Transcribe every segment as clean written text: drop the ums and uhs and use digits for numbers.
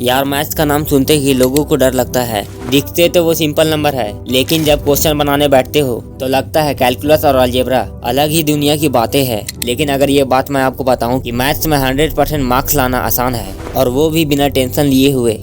यार मैथ्स का नाम सुनते ही लोगों को डर लगता है। दिखते तो वो सिंपल नंबर है, लेकिन जब क्वेश्चन बनाने बैठते हो तो लगता है कैलकुलस और अलजेब्रा अलग ही दुनिया की बातें हैं। लेकिन अगर ये बात मैं आपको बताऊं कि मैथ्स में 100% मार्क्स लाना आसान है, और वो भी बिना टेंशन लिए हुए।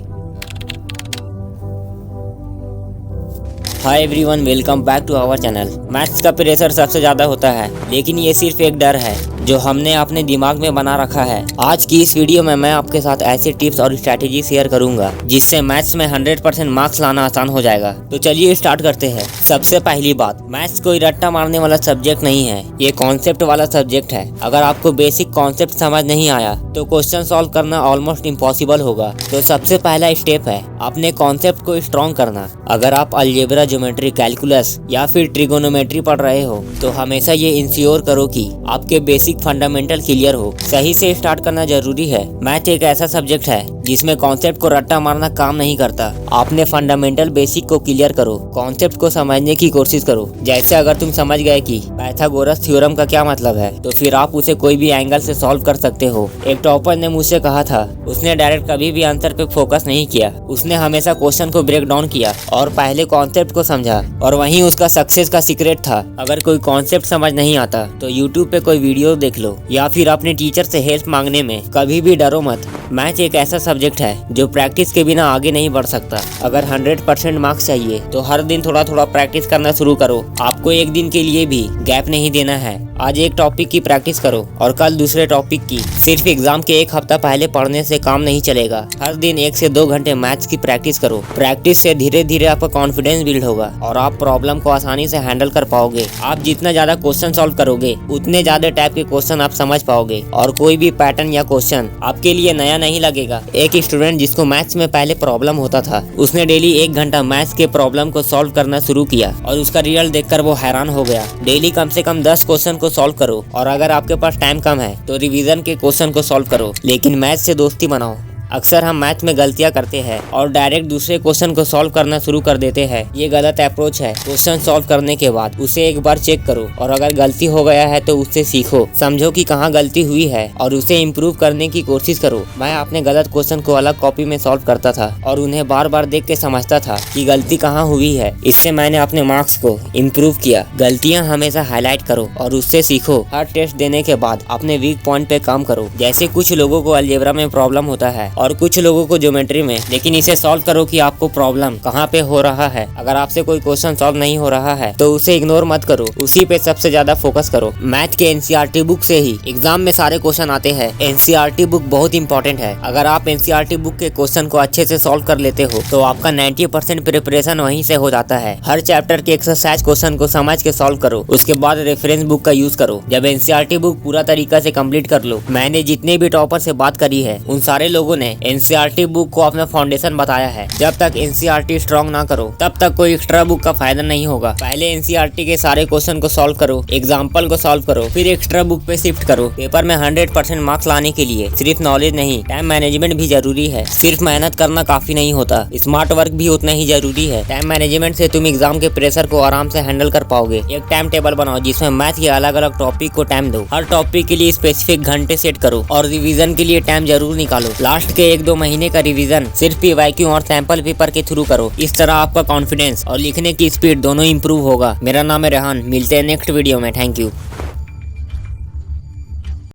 Hi everyone, welcome back to our channel. Maths का प्रेशर सबसे ज़्यादा होता है, लेकिन ये सिर्फ एक डर है जो हमने अपने दिमाग में बना रखा है। आज की इस वीडियो में मैं आपके साथ ऐसे टिप्स और स्ट्रैटेजी शेयर करूंगा जिससे मैथ्स में 100% मार्क्स लाना आसान हो जाएगा। तो चलिए स्टार्ट करते हैं। सबसे पहली बात, मैथ्स कोई रट्टा मारने वाला सब्जेक्ट नहीं है, ये कॉन्सेप्ट वाला सब्जेक्ट है। अगर आपको बेसिक कॉन्सेप्ट समझ नहीं आया तो क्वेश्चन सॉल्व करना ऑलमोस्ट इम्पॉसिबल होगा। तो सबसे पहला स्टेप है अपने कॉन्सेप्ट को स्ट्रॉन्ग करना। अगर आप अलजेब्रा, ज्योमेट्री, कैलकुलस या फिर ट्रिगोनोमेट्री पढ़ रहे हो तो हमेशा ये इंश्योर करो कि आपके बेसिक फंडामेंटल क्लियर हो। सही से स्टार्ट करना जरूरी है। मैथ एक ऐसा सब्जेक्ट है जिसमें कॉन्सेप्ट को रट्टा मारना काम नहीं करता। आपने फंडामेंटल बेसिक को क्लियर करो, कॉन्सेप्ट को समझने की कोशिश करो। जैसे अगर तुम समझ गए कि पाइथागोरस थ्योरम का क्या मतलब है, तो फिर आप उसे कोई भी एंगल से सॉल्व कर सकते हो। एक टॉपर ने मुझसे कहा था, उसने डायरेक्ट कभी भी आंसर पे फोकस नहीं किया। उसने हमेशा क्वेश्चन को ब्रेक डाउन किया और पहले कॉन्सेप्ट को समझा, और वहीं उसका सक्सेस का सीक्रेट था। अगर कोई कॉन्सेप्ट समझ नहीं आता तो यूट्यूब पे कोई वीडियो देख लो या फिर अपने टीचर से हेल्प मांगने में कभी भी डरो मत। मैथ एक ऐसा सब्जेक्ट है जो प्रैक्टिस के बिना आगे नहीं बढ़ सकता। अगर 100% मार्क्स चाहिए तो हर दिन थोड़ा थोड़ा प्रैक्टिस करना शुरू करो। आपको एक दिन के लिए भी गैप नहीं देना है। आज एक टॉपिक की प्रैक्टिस करो और कल दूसरे टॉपिक की। सिर्फ एग्जाम के एक हफ्ता पहले पढ़ने से काम नहीं चलेगा। हर दिन 1 से 2 घंटे मैथ्स की प्रैक्टिस करो। प्रैक्टिस से धीरे धीरे आपका कॉन्फिडेंस बिल्ड होगा और आप प्रॉब्लम को आसानी से हैंडल कर पाओगे। आप जितना ज्यादा क्वेश्चन सॉल्व करोगे उतने ज्यादा टाइप के क्वेश्चन आप समझ पाओगे, और कोई भी पैटर्न या क्वेश्चन आपके लिए नया नहीं लगेगा। एक स्टूडेंट जिसको मैथ्स में पहले प्रॉब्लम होता था, उसने डेली 1 घंटा मैथ्स के प्रॉब्लम को सॉल्व करना शुरू किया और उसका रिजल्ट देखकर वो हैरान हो गया। डेली कम से कम 10 क्वेश्चन को सॉल्व करो, और अगर आपके पास टाइम कम है तो रिवीजन के क्वेश्चन को सॉल्व करो, लेकिन मैथ्स से दोस्ती बनाओ। अक्सर हम मैथ में गलतियां करते हैं और डायरेक्ट दूसरे क्वेश्चन को सॉल्व करना शुरू कर देते हैं। ये गलत अप्रोच है। क्वेश्चन सॉल्व करने के बाद उसे एक बार चेक करो, और अगर गलती हो गया है तो उससे सीखो। समझो कि कहाँ गलती हुई है और उसे इम्प्रूव करने की कोशिश करो। मैं अपने गलत क्वेश्चन को अलग कॉपी में सॉल्व करता था और उन्हें बार बार देख के समझता था कि गलती कहाँ हुई है। इससे मैंने अपने मार्क्स को इम्प्रूव किया। गलतियाँ हमेशा हाईलाइट करो और उससे सीखो। हर टेस्ट देने के बाद अपने वीक पॉइंट पे काम करो। जैसे कुछ लोगों को अलजेब्रा में प्रॉब्लम होता है और कुछ लोगों को ज्योमेट्री में, लेकिन इसे सॉल्व करो कि आपको प्रॉब्लम कहाँ पे हो रहा है। अगर आपसे कोई क्वेश्चन सॉल्व नहीं हो रहा है तो उसे इग्नोर मत करो, उसी पे सबसे ज्यादा फोकस करो। मैथ के एनसीईआरटी बुक से ही एग्जाम में सारे क्वेश्चन आते हैं। एनसीईआरटी बुक बहुत इंपॉर्टेंट है। अगर आप एनसीईआरटी बुक के क्वेश्चन को अच्छे से सॉल्व कर लेते हो तो आपका 90% प्रिपरेशन वहीं से हो जाता है। हर चैप्टर के एक्सरसाइज क्वेश्चन को समझ के सॉल्व करो, उसके बाद रेफरेंस बुक का यूज करो। जब एनसीईआरटी बुक पूरा तरीका से कंप्लीट कर लो, मैंने जितने भी टॉपर से बात करी है उन सारे लोगों ने एनसीईआरटी बुक को अपना फाउंडेशन बताया है। जब तक एनसीईआरटी स्ट्रॉन्ग ना करो तब तक कोई एक्स्ट्रा बुक का फायदा नहीं होगा। पहले एनसीईआरटी के सारे क्वेश्चन को सॉल्व करो, एग्जाम्पल को सॉल्व करो, फिर एक्स्ट्रा बुक पे शिफ्ट करो। पेपर में 100% मार्क्स लाने के लिए सिर्फ नॉलेज नहीं, टाइम मैनेजमेंट भी जरूरी है। सिर्फ मेहनत करना काफी नहीं होता, स्मार्ट वर्क भी उतना ही जरूरी है। टाइम मैनेजमेंट से तुम एग्जाम के प्रेशर को आराम से हैंडल कर पाओगे। एक टाइम टेबल बनाओ जिसमें मैथ के अलग अलग टॉपिक को टाइम दो। हर टॉपिक के लिए स्पेसिफिक घंटे सेट करो और रिवीजन के लिए टाइम जरूर निकालो। लास्ट के 1-2 महीने का रिवीजन सिर्फ पीवाईक्यू और सैंपल पेपर के थ्रू करो। इस तरह आपका कॉन्फिडेंस और लिखने की स्पीड दोनों इंप्रूव होगा। मेरा नाम है रेहान, मिलते हैं नेक्स्ट वीडियो में। Thank you.